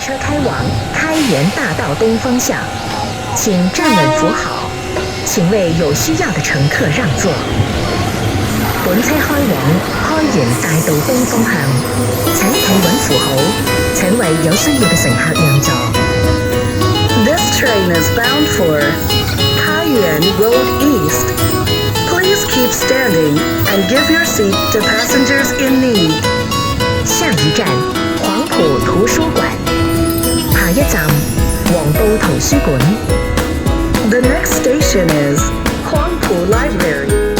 车开往开源大道东方向，请站稳扶好，请为有需要的乘客让座。本車開往開源大道東方向，請企穩扶好，請為有需要嘅乘客讓座。This train is bound for Kaiyuan Road East. Please keep standing and give your seat to passengers in need. 下一站黃埔圖書館，下一站黃埔圖書館。The next station is Huangpu Library.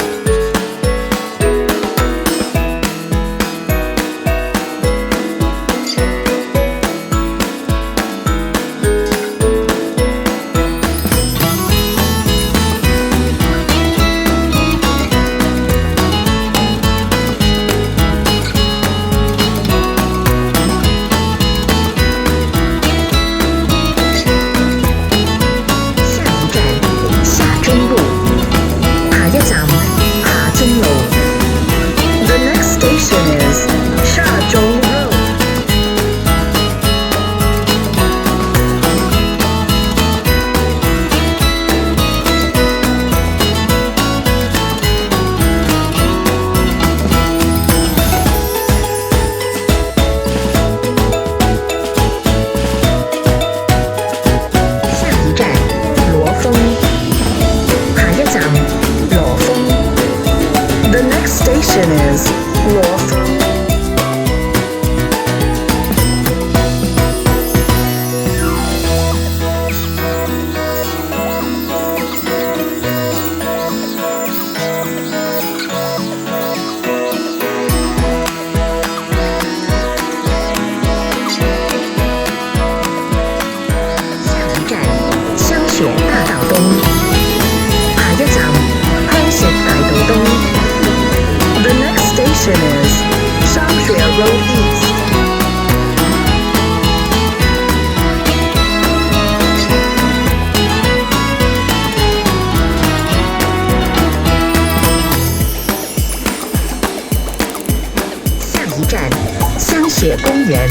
香雪公園，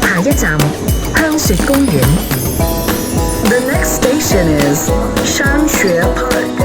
下一站香雪公園。The next station is Xiangxue Park.